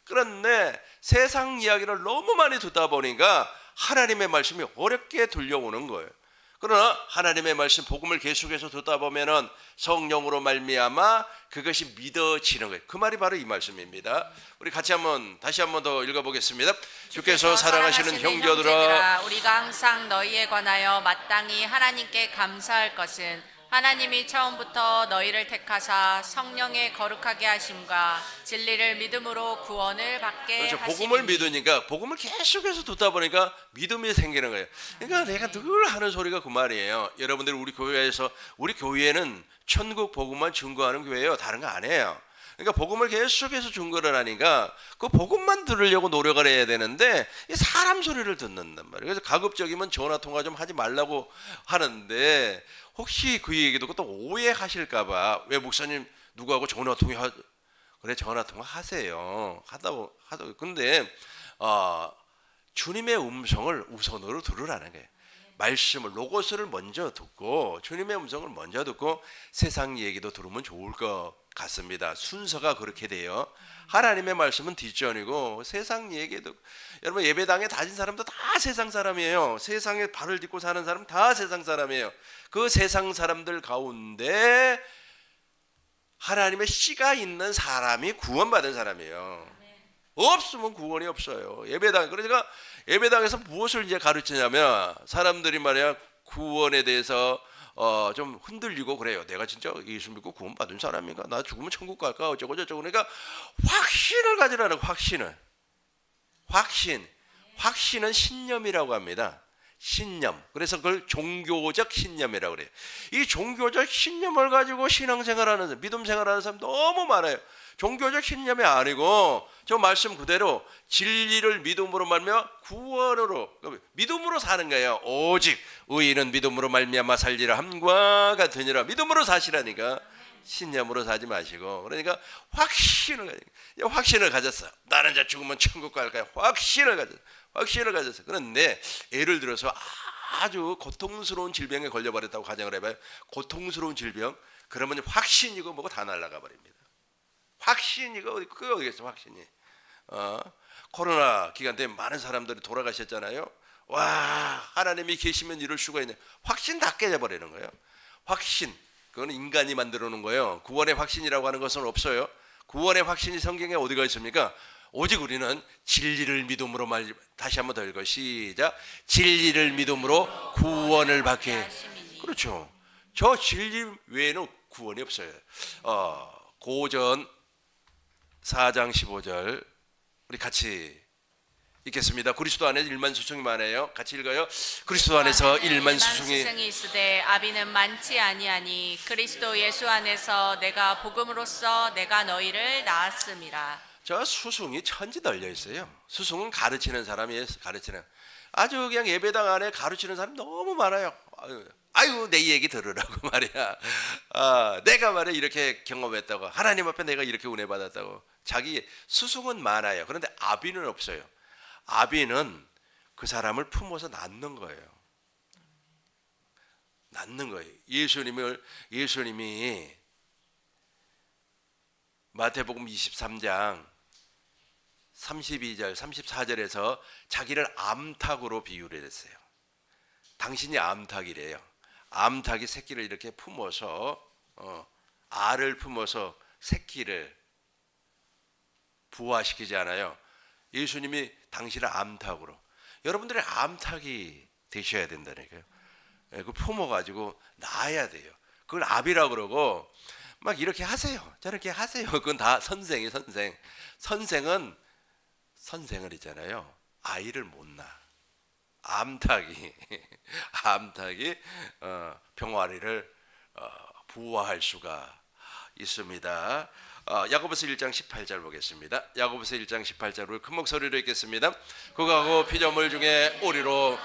그런데 세상 이야기를 너무 많이 듣다 보니까 하나님의 말씀이 어렵게 들려오는 거예요. 그러나 하나님의 말씀 복음을 계속해서 듣다 보면은 성령으로 말미암아 그것이 믿어지는 거예요. 그 말이 바로 이 말씀입니다. 우리 같이 다시 한번 더 읽어보겠습니다. 주께서 사랑하시는 형제들아, 우리가 항상 너희에 관하여 마땅히 하나님께 감사할 것은 하나님이 처음부터 너희를 택하사 성령의 거룩하게 하심과 진리를 믿음으로 구원을 받게 그렇죠. 하심이니. 복음을 믿으니까 복음을 계속해서 듣다 보니까 믿음이 생기는 거예요. 그러니까 내가 늘 하는 소리가 그 말이에요. 여러분들 우리 교회에는 천국 복음만 증거하는 교회예요. 다른 거 안 해요. 그러니까 복음을 계속해서 증거를 하니까 그 복음만 들으려고 노력을 해야 되는데 사람 소리를 듣는단 말이에요. 그래서 가급적이면 전화 통화 좀 하지 말라고 하는데 혹시 그 얘기 듣고 또 오해하실까봐 왜 목사님 누구하고 전화 통화 그래 전화 통화 하세요. 하다고 근데 주님의 음성을 우선으로 들으라는 거예요. 말씀을 로고스를 먼저 듣고 주님의 음성을 먼저 듣고 세상 얘기도 들으면 좋을 것 같습니다. 순서가 그렇게 돼요. 하나님의 말씀은 뒷전이고 세상 얘기도 여러분 예배당에 다진 사람도 다 세상 사람이에요. 세상에 발을 딛고 사는 사람 다 세상 사람이에요. 그 세상 사람들 가운데 하나님의 씨가 있는 사람이 구원받은 사람이에요. 없으면 구원이 없어요. 그러니까 예배당에서 무엇을 이제 가르치냐면 사람들이 말이야 구원에 대해서 좀 흔들리고 그래요. 내가 진짜 예수 믿고 구원 받은 사람인가? 나 죽으면 천국 갈까? 어쩌고 저쩌고. 그러니까 확신을 가지라는 확신은 신념이라고 합니다. 신념. 그래서 그걸 종교적 신념이라고 그래요. 이 종교적 신념을 가지고 신앙생활하는 믿음 생활하는 사람 너무 많아요. 종교적 신념이 아니고 저 말씀 그대로 진리를 믿음으로 말며 구원으로 믿음으로 사는 거예요. 오직 의인은 믿음으로 말미암아 살리라 함과 같으니라. 믿음으로 사시라니까 신념으로 사지 마시고 그러니까 확신을 가졌어요. 나는 자 죽으면 천국 갈까요? 확신을 가졌어요. 그런데 예를 들어서 아주 고통스러운 질병에 걸려버렸다고 가정을 해봐요. 고통스러운 질병 그러면 확신이고 뭐고 다 날아가 버립니다. 확신이고 그게 어디겠어 확신이. 코로나 기간 때 많은 사람들이 돌아가셨잖아요. 와 하나님이 계시면 이럴 수가 있네. 확신 다 깨져버리는 거예요. 확신 그건 인간이 만들어 놓은 거예요. 구원의 확신이라고 하는 것은 없어요. 구원의 확신이 성경에 어디가 있습니까? 오직 우리는 진리를 믿음으로 다시 한번 더 읽어 시작. 진리를 믿음으로 구원을 받게. 그렇죠. 저 진리 외에는 구원이 없어요. 고전 4장 15절 우리 같이 읽겠습니다. 그리스도 안에 일만수승이 많아요. 같이 읽어요. 그리스도 안에서 일만수승이 있으되 아비는 많지 아니하니 그리스도 예수 안에서 내가 복음으로써 내가 너희를 낳았음이라. 저 수승이 천지 널려 있어요. 수승은 가르치는 사람이에요. 아주 그냥 예배당 안에 가르치는 사람 너무 많아요. 아유 내 얘기 들으라고 말이야. 내가 말이야 이렇게 경험했다고 하나님 앞에 내가 이렇게 은혜 받았다고 자기 수승은 많아요. 그런데 아비는 없어요. 아비는 그 사람을 품어서 낳는 거예요. 예수님이 마태복음 23장 32절 34절에서 자기를 암탉으로 비유를 했어요. 당신이 암탉이래요. 암탉이 새끼를 이렇게 품어서 알을 품어서 새끼를 부화시키지 않아요. 예수님이 당신을 암탉으로. 여러분들의 암탉이 되셔야 된다니까요. 그 품어가지고 낳아야 돼요. 그걸 아비라 그러고 막 이렇게 하세요. 저렇게 하세요. 그건 다 선생이 선생. 선생을 있잖아요. 아이를 못 낳아. 암탉이 병아리를 부화할 수가 있습니다. 야고보서 1장 18절 보겠습니다. 야고보서 1장 18절을 큰 목소리로 읽겠습니다. 그거하고 피조물 중에 오리로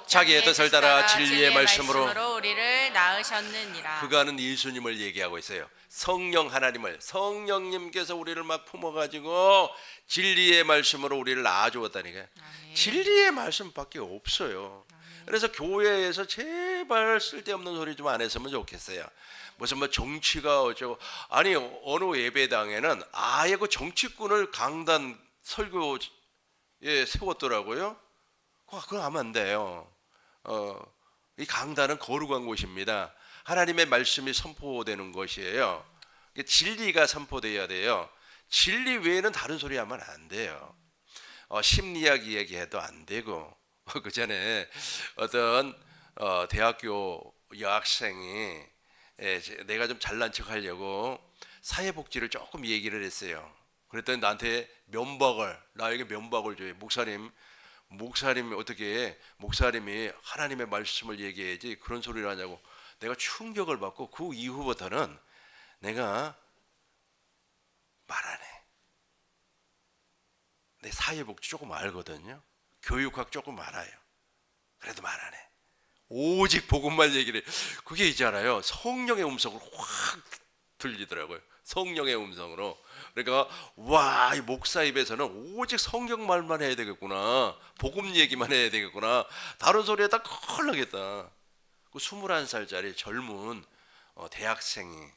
자기의 뜻을 따라 진리의 말씀으로 우리를 낳으셨느니라. 그가는 예수님을 얘기하고 있어요. 성령 하나님을, 성령님께서 우리를 막 품어가지고 진리의 말씀으로 우리를 낳아주었다니까요. 진리의 말씀밖에 없어요. 그래서 교회에서 제발 쓸데없는 소리 좀 안 했으면 좋겠어요. 무슨 뭐 정치가 어쩌고, 아니 어느 예배당에는 아예 그 정치꾼을 강단 설교에 세웠더라고요. 그건 하면 안 돼요. 이 강단은 거룩한 곳입니다. 하나님의 말씀이 선포되는 것이에요. 진리가 선포되어야 돼요. 진리 외에는 다른 소리 하면 안 돼요. 심리학 이야기해도 안 되고. 그 전에 어떤 대학교 여학생이 내가 좀 잘난 척 하려고 사회복지를 조금 얘기를 했어요. 그랬더니 나한테 나에게 면박을 줘요. 목사님이 어떻게 목사님이 하나님의 말씀을 얘기해야지 그런 소리를 하냐고. 내가 충격을 받고 그 이후부터는 내가 말 안 해. 내 사회복지 조금 알거든요. 교육학 조금 알아요. 그래도 말 안 해. 오직 복음만 얘기를 해. 그게 있잖아요. 성령의 음성으로 확 들리더라고요. 성령의 음성으로. 그러니까 와, 이 목사 입에서는 오직 성경 말만 해야 되겠구나. 복음 얘기만 해야 되겠구나. 다른 소리에 다 큰일 나겠다. 그 21살짜리 젊은 대학생이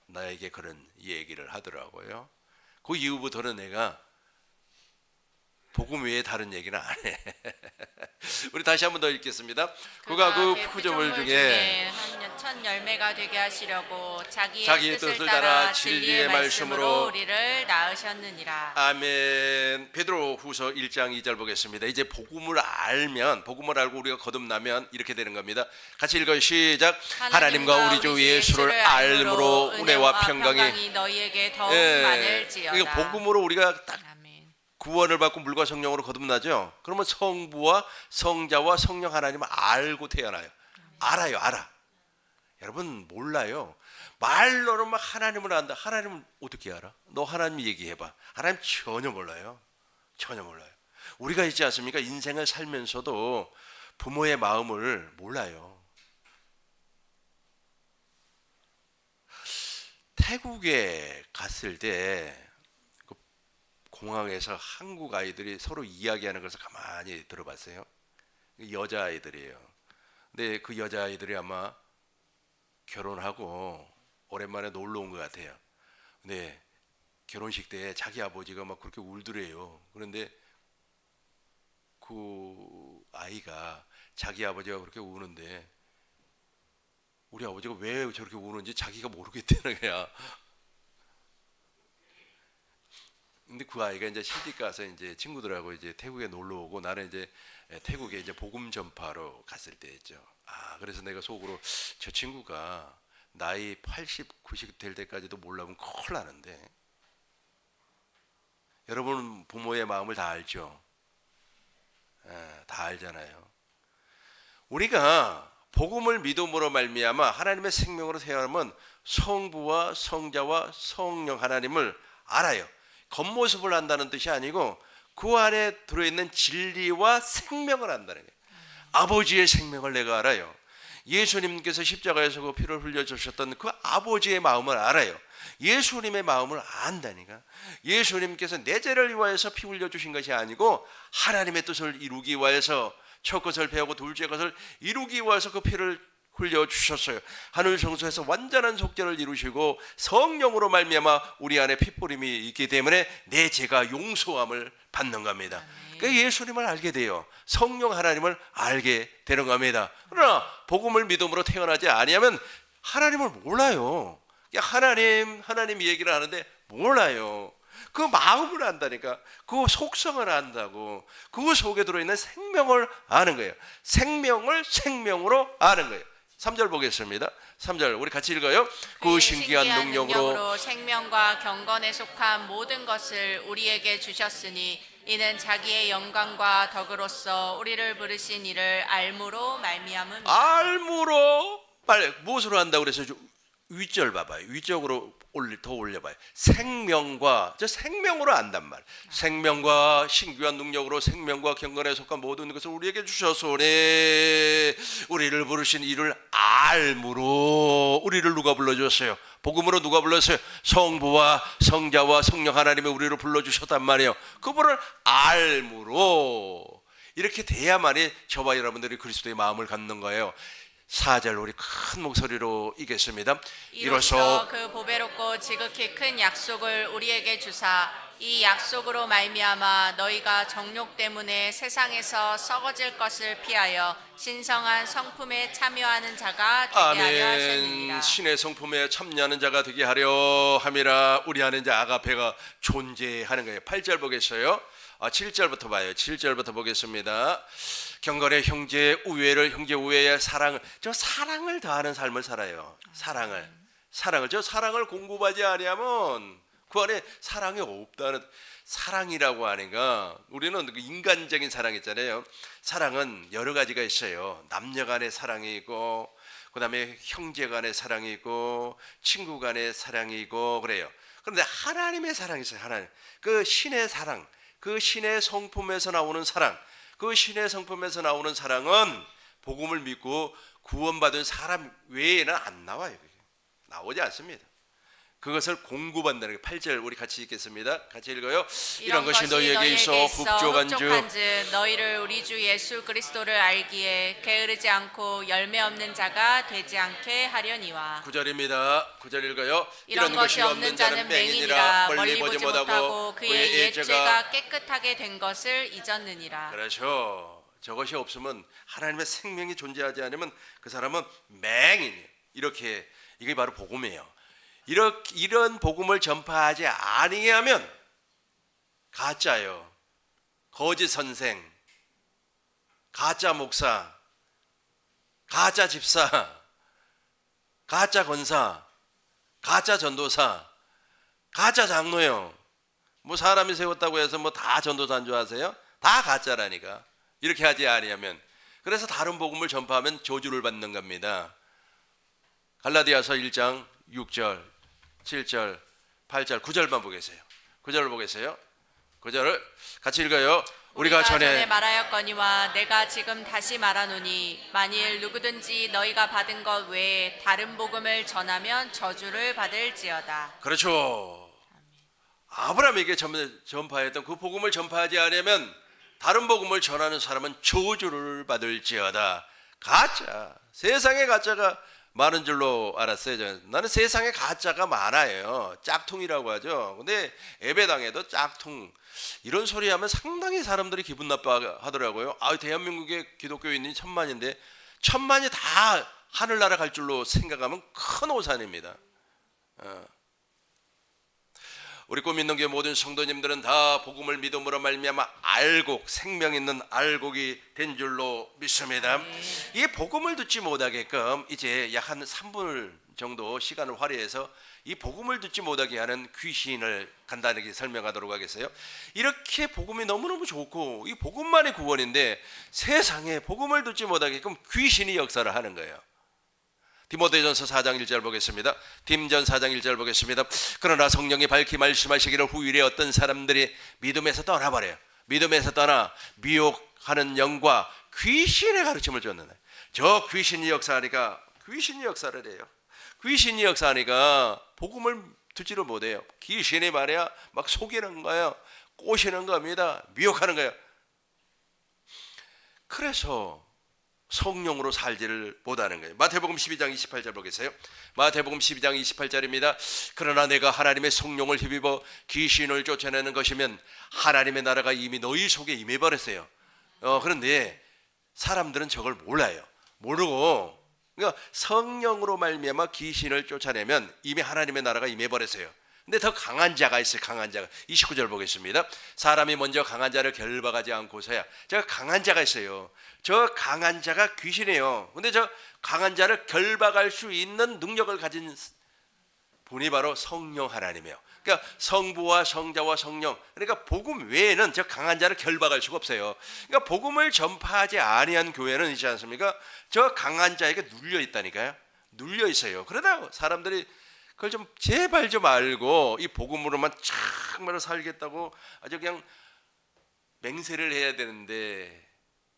나에게 그런 얘기를 하더라고요. 그 이후부터는 내가 복음 외에 다른 얘기는 안 해. 우리 다시 한 번 더 읽겠습니다. 그가 그 피조물 중에 첫 열매가 되게 하시려고 자기의 뜻을 따라 진리의 말씀으로 우리를 낳으셨느니라. 아멘. 베드로후서 1장 2절 보겠습니다. 이제 복음을 알고 우리가 거듭나면 이렇게 되는 겁니다. 같이 읽어요. 시작. 하나님과 우리 주 예수를 알므로 은혜와 평강이 너희에게 더욱 많을지어다. 그러니까 복음으로 우리가 딱 구원을 받고 물과 성령으로 거듭나죠. 그러면 성부와 성자와 성령 하나님을 알고 태어나요. 알아. 여러분 몰라요. 말로는 막 하나님을 안다. 하나님을 어떻게 알아? 너 하나님 얘기해봐. 하나님 전혀 몰라요. 우리가 있지 않습니까? 인생을 살면서도 부모의 마음을 몰라요. 태국에 갔을 때 공항에서 한국 아이들이 서로 이야기하는 것을 가만히 들어봤어요. 여자아이들이에요. 근데 그 여자아이들이 아마 결혼하고 오랜만에 놀러 온 것 같아요. 근데 결혼식 때 자기 아버지가 막 그렇게 울더래요. 그런데 그 아이가 자기 아버지가 그렇게 우는데 우리 아버지가 왜 저렇게 우는지 자기가 모르겠다는 거야. 근데 그 아이가 이제 시집 가서 이제 친구들하고 이제 태국에 놀러 오고 나는 이제 태국에 이제 복음 전파로 갔을 때였죠. 그래서 내가 속으로 저 친구가 나이 80, 90 될 때까지도 몰라면 큰일 나는데. 여러분 부모의 마음을 다 알죠. 다 알잖아요. 우리가 복음을 믿음으로 말미암아 하나님의 생명으로 태어나면 성부와 성자와 성령 하나님을 알아요. 겉모습을 안다는 뜻이 아니고 그 안에 들어있는 진리와 생명을 안다는 거예요. 아버지의 생명을 내가 알아요. 예수님께서 십자가에서 그 피를 흘려주셨던 그 아버지의 마음을 알아요. 예수님의 마음을 안다니까. 예수님께서 내 죄를 위하여서 피 흘려주신 것이 아니고 하나님의 뜻을 이루기 위하여서 첫 것을 배우고 둘째 것을 이루기 위해서 그 피를 흘려주셨어요. 하늘 성소에서 완전한 속죄를 이루시고 성령으로 말미암아 우리 안에 핏부림이 있기 때문에 내 죄가 용서함을 받는 겁니다. 그러니까 예수님을 알게 돼요. 성령 하나님을 알게 되는 겁니다. 그러나 복음을 믿음으로 태어나지 아니하면 하나님을 몰라요. 하나님 얘기를 하는데 몰라요. 그 마음을 안다니까. 그 속성을 안다고. 그 속에 들어있는 생명을 아는 거예요. 생명을 생명으로 아는 거예요. 3절 보겠습니다. 3절 우리 같이 읽어요. 그 신기한 능력으로 생명과 경건에 속한 모든 것을 우리에게 주셨으니 이는 자기의 영광과 덕으로서 우리를 부르신 이를 알므로 말미암음이라. 알므로 무엇으로 한다고 그래서 윗절 봐봐요. 위쪽으로 더 올려봐요. 생명과 저 생명으로 안단 말. 생명과 신기한 능력으로 생명과 경건에 속한 모든 것을 우리에게 주셔서네 우리를 부르신 이를 알므로. 우리를 누가 불러줬어요? 복음으로 누가 불렀어요? 성부와 성자와 성령 하나님이 우리를 불러주셨단 말이에요. 그분을 알므로. 이렇게 돼야만이 저와 여러분들이 그리스도의 마음을 갖는 거예요. 4절 우리 큰 목소리로 읽겠습니다. 이로써 그 보배롭고 지극히 큰 약속을 우리에게 주사 이 약속으로 말미암아 너희가 정욕 때문에 세상에서 썩어질 것을 피하여 신성한 성품에 참여하는 자가 되게 하려 하셨느니라. 아멘. 신의 성품에 참여하는 자가 되게 하려 함이라. 우리 안에 이제 아가페가 존재하는 거예요. 8절 보겠어요. 7절부터 봐요. 7절부터 보겠습니다. 경건의 형제 우애의 사랑을, 저 사랑을 다하는 삶을 살아요. 사랑을 저 사랑을 공급하지 아니하면 그 안에 사랑이 없다는. 사랑이라고 하니까 우리는 그 인간적인 사랑 있잖아요. 사랑은 여러 가지가 있어요. 남녀 간의 사랑이 있고, 그 다음에 형제 간의 사랑이 있고, 친구 간의 사랑이 있고 그래요. 그런데 하나님의 사랑이 있어요. 하나님, 그 신의 사랑, 그 신의 성품에서 나오는 사랑, 그 신의 성품에서 나오는 사랑은 복음을 믿고 구원받은 사람 외에는 안 나와요. 나오지 않습니다. 그것을 공급한다는 게 8절 우리 같이 읽겠습니다. 같이 읽어요. 이런 것이 너희에게 있어 흡족한즉 너희를 우리 주 예수 그리스도를 알기에 게으르지 않고 열매 없는 자가 되지 않게 하려니와. 9절입니다. 9절 읽어요. 이런 것이 없는 자는 맹인이라 멀리 보지 못하고 그의 옛죄가 깨끗하게 된 것을 잊었느니라. 그렇죠. 저것이 없으면 하나님의 생명이 존재하지 않으면 그 사람은 맹인이에요. 이게 바로 복음이에요. 이런 복음을 전파하지 아니하면 가짜예요. 거짓 선생, 가짜 목사, 가짜 집사, 가짜 권사, 가짜 전도사, 가짜 장로요. 뭐 사람이 세웠다고 해서 뭐 다 전도사인 줄 아세요? 다 가짜라니까. 이렇게 하지 아니하면. 그래서 다른 복음을 전파하면 저주를 받는 겁니다. 갈라디아서 1장 6절, 7절, 8절, 9절만 보겠어요. 9절을 보겠어요. 9절을 같이 읽어요. 우리가 전에 말하였거니와 내가 지금 다시 말하노니 만일 누구든지 너희가 받은 것 외에 다른 복음을 전하면 저주를 받을지어다. 그렇죠. 아브라함에게 전파했던 그 복음을 전파하지 않으면 다른 복음을 전하는 사람은 저주를 받을지어다. 가짜. 세상에 가짜가 많은 줄로 알았어요. 나는 세상에 가짜가 많아요. 짝퉁이라고 하죠. 근데 예배당에도 짝퉁 이런 소리 하면 상당히 사람들이 기분 나빠하더라고요. 대한민국의 기독교인이 1000만인데 1000만이 다 하늘나라 갈 줄로 생각하면 큰 오산입니다. 우리 꿈 있는 교회 모든 성도님들은 다 복음을 믿음으로 말미암아 알곡, 생명 있는 알곡이 된 줄로 믿습니다. 이 복음을 듣지 못하게끔 이제 약 한 3분 정도 시간을 할애해서 이 복음을 듣지 못하게 하는 귀신을 간단하게 설명하도록 하겠어요. 이렇게 복음이 너무너무 좋고 이 복음만이 구원인데 세상에 복음을 듣지 못하게끔 귀신이 역사를 하는 거예요. 디모데전서 4장 1절 보겠습니다. 딤전 4장 1절 보겠습니다. 그러나 성령이 밝히 말씀하시기를 후일에 어떤 사람들이 믿음에서 떠나버려요. 믿음에서 떠나 미혹하는 영과 귀신의 가르침을 줬는데 저 귀신이 역사하니까 귀신이 역사를 해요. 귀신이 역사하니까 복음을 듣지를 못해요. 귀신이 말이야 막 속이는 거예요. 꼬시는 겁니다. 미혹하는 거예요. 그래서 성령으로 살지를 못하는 거예요. 마태복음 12장 28절 보겠어요. 마태복음 12장 28절입니다. 그러나 내가 하나님의 성령을 힘입어 귀신을 쫓아내는 것이면 하나님의 나라가 이미 너희 속에 임해버렸어요. 그런데 사람들은 저걸 몰라요. 모르고 그러니까 성령으로 말미암아 귀신을 쫓아내면 이미 하나님의 나라가 임해버렸어요. 근데 더 강한 자가 있어요. 강한 자가. 29절 보겠습니다. 사람이 먼저 강한 자를 결박하지 않고서야. 저 강한 자가 있어요. 저 강한 자가 귀신이에요. 근데 저 강한 자를 결박할 수 있는 능력을 가진 분이 바로 성령 하나님이에요. 그러니까 성부와 성자와 성령, 그러니까 복음 외에는 저 강한 자를 결박할 수가 없어요. 그러니까 복음을 전파하지 아니한 교회는 있지 않습니까? 저 강한 자에게 눌려 있다니까요. 눌려 있어요. 그러다 사람들이 그걸 좀 제발 좀 알고 이 복음으로만 정말로 살겠다고 아주 그냥 맹세를 해야 되는데,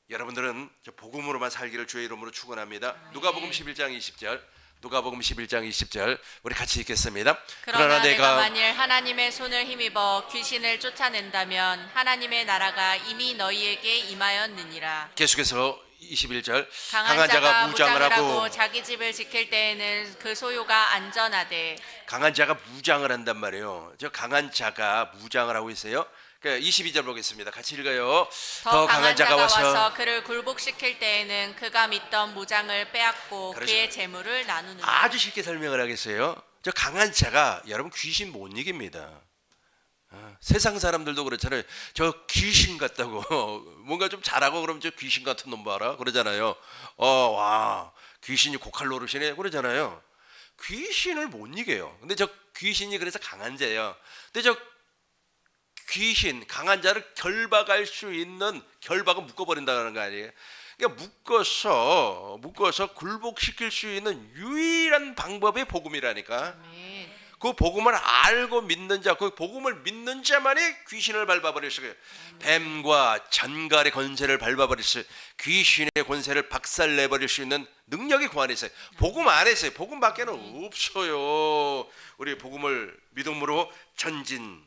여러분들은 저 복음으로만 살기를 주의 이름으로 축원합니다. 누가복음 11장 20절. 누가복음 11장 20절 우리 같이 읽겠습니다. 그러나 내가 만일 하나님의 손을 힘입어 귀신을 쫓아낸다면 하나님의 나라가 이미 너희에게 임하였느니라. 계속해서 21절. 강한 자가 무장을 하고 자기 집을 지킬 때에는 그 소유가 안전하되. 강한 자가 무장을 한단 말이에요. 저 강한 자가 무장을 하고 있어요. 22절 보겠습니다. 같이 읽어요. 더 강한 자가 와서 그를 굴복시킬 때에는 그가 믿던 무장을 빼앗고 그렇죠. 그의 재물을 나누느니라. 아주 쉽게 설명을 하겠어요. 저 강한 자가 여러분 귀신 못 이깁니다. 세상 사람들도 그렇잖아요. 저 귀신 같다고 뭔가 좀 잘하고 그러면 저 귀신 같은 놈 봐라 그러잖아요. 와 귀신이 고칼 노릇이네 그러잖아요. 귀신을 못 이겨요. 근데 저 귀신이 그래서 강한 자예요. 근데 저 귀신 강한 자를 결박할 수 있는, 결박은 묶어버린다는 거 아니에요. 그러니까 묶어서 굴복시킬 수 있는 유일한 방법이 복음이라니까. 아멘. 그 복음을 알고 믿는 자, 그 복음을 믿는 자만이 귀신을 밟아버릴 수 있어요. 뱀과 잔갈의 권세를 밟아버릴 수, 귀신의 권세를 박살내버릴 수 있는 능력이 그 안에 있어요. 복음 안에 있어요. 복음 밖에는 없어요. 우리 복음을 믿음으로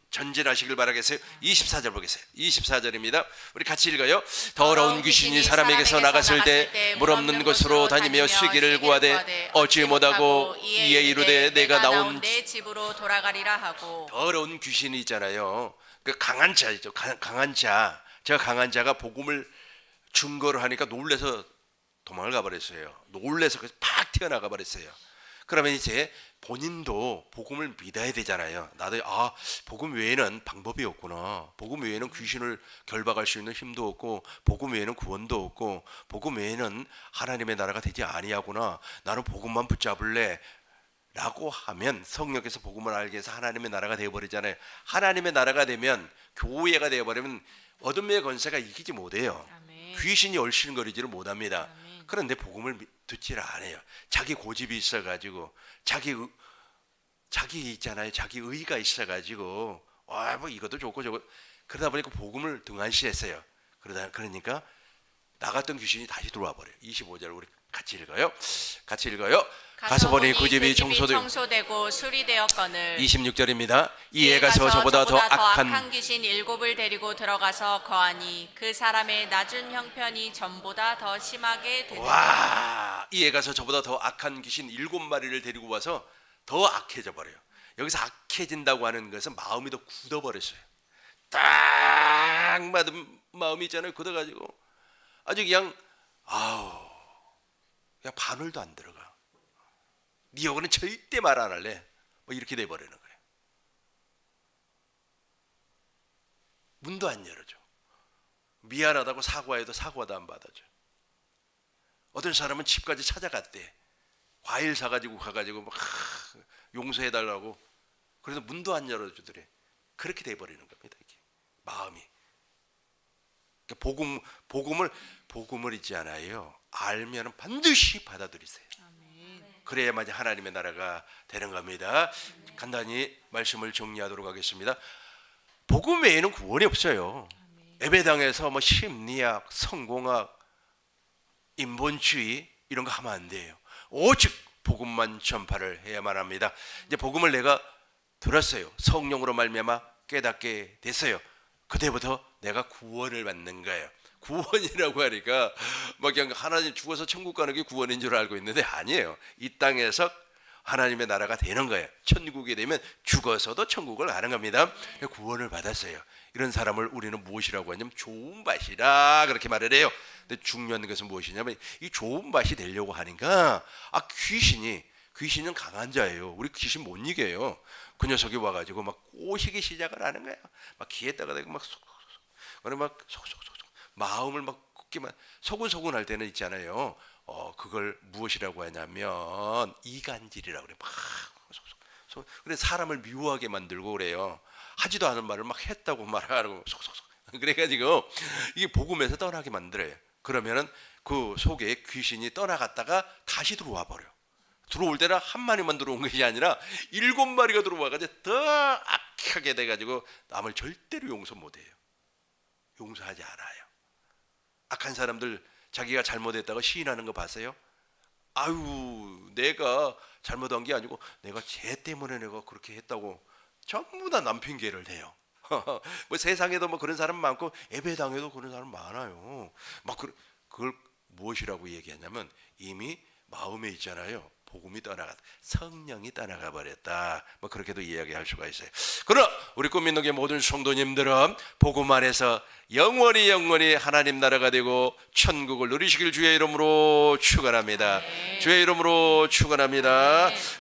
전진하시길 바라겠어요. 24절 보겠어요. 24절입니다. 우리 같이 읽어요. 더러운 귀신이 사람에게서 나갔을 때 물 없는 곳으로 다니며 쉬기를 구하되 얻지 못하고 이에 이르되 내가 나온 내 집으로 돌아가리라 하고. 더러운 귀신이 있잖아요. 그 강한 자이죠. 강한 자. 저 강한 자가 복음을 증거를 하니까 놀래서 도망을 가버렸어요. 놀래서 팍 튀어나가 버렸어요. 그러면 이제 본인도 복음을 믿어야 되잖아요. 나도 복음 외에는 방법이 없구나. 복음 외에는 귀신을 결박할 수 있는 힘도 없고, 복음 외에는 구원도 없고, 복음 외에는 하나님의 나라가 되지 아니하구나. 나는 복음만 붙잡을래 라고 하면 성령께서 복음을 알게 해서 하나님의 나라가 되어버리잖아요. 하나님의 나라가 되면, 교회가 되어버리면 어둠의 권세가 이기지 못해요. 아멘. 귀신이 얼씬거리지를 못합니다. 아멘. 그런데 복음을 듣지를 않아요. 자기 고집이 있어가지고, 자기 있잖아요. 자기 의가 있어가지고 뭐 이것도 좋고 저거, 그러다 보니까 복음을 등한시했어요. 그러니까 나갔던 귀신이 다시 들어와 버려요. 25절 우리 같이 읽어요. 가서 보니 그 집이 청소되고 수리되었거늘. 26절입니다. 이에 가서 저보다 더 악한 귀신 7을 데리고 들어가서 거하니 그 사람의 낮은 형편이 전보다 더 심하게 되더라. 와, 이에 가서 저보다 더 악한 귀신 7마리를 데리고 와서 더 악해져 버려요. 여기서 악해진다고 하는 것은 마음이 더 굳어버렸어요. 딱 맞은 마음이 있잖아요. 굳어가지고 아주 그냥 그냥 바늘도 안 들어가. 네 여기는 절대 말 안 할래. 뭐 이렇게 돼버리는 거예요. 문도 안 열어줘. 미안하다고 사과해도 사과도 안 받아줘. 어떤 사람은 집까지 찾아갔대. 과일 사가지고 가가지고 막 용서해달라고. 그래서 문도 안 열어주더래. 그렇게 돼버리는 겁니다. 이게 마음이. 그러니까 복음을 있지 않아요. 알면 반드시 받아들이세요. 그래야만 하나님의 나라가 되는 겁니다. 간단히 말씀을 정리하도록 하겠습니다. 복음 외에는 구원이 없어요. 예배당에서 뭐 심리학, 성공학, 인본주의 이런 거 하면 안 돼요. 오직 복음만 전파를 해야만 합니다. 이제 복음을 내가 들었어요. 성령으로 말미암아 깨닫게 됐어요. 그때부터 내가 구원을 받는 거예요. 구원이라고 하니까 막 그냥 하나님 죽어서 천국 가는 게 구원인 줄 알고 있는데 아니에요. 이 땅에서 하나님의 나라가 되는 거예요. 천국이 되면 죽어서도 천국을 가는 겁니다. 구원을 받았어요. 이런 사람을 우리는 무엇이라고 하냐면 좋은 밭이라 그렇게 말을 해요. 근데 중요한 것은 무엇이냐면 이 좋은 밭이 되려고 하니까 귀신이 귀신은 강한 자예요. 우리 귀신 못 이겨요. 그 녀석이 와가지고 막 꼬시기 시작을 하는 거야. 막 귀에다가 대고 막 속속속, 그래 막 속속속 마음을 막 굽기만 소근소근 할 때는 있잖아요. 그걸 무엇이라고 하냐면 이간질이라고 그래. 막 속속. 그래 사람을 미워하게 만들고 그래요. 하지도 않은 말을 막 했다고 말하고 속속속. 그래가지고 이게 복음에서 떠나게 만들어요. 그러면은 그 속에 귀신이 떠나갔다가 다시 들어와 버려. 들어올 때는 한 마리만 들어온 것이 아니라 7마리가 들어와가지고 더 악하게 돼가지고 남을 절대로 용서 못해요. 용서하지 않아요. 악한 사람들 자기가 잘못했다고 시인하는 거 봤어요? 아유, 내가 잘못한 게 아니고 내가 쟤 때문에 내가 그렇게 했다고 전부 다 남 핑계를 대요. 뭐 세상에도 뭐 그런 사람 많고 예배당에도 그런 사람 많아요. 막 그걸 무엇이라고 얘기하냐면 이미 마음에 있잖아요. 복음이 떠나가, 성령이 떠나가 버렸다. 뭐 그렇게도 이야기할 수가 있어요. 그러나 우리 꿈민동의 모든 성도님들은 복음 안에서 영원히 하나님 나라가 되고 천국을 누리시길 주의 이름으로 축원합니다. 주의 이름으로 축원합니다.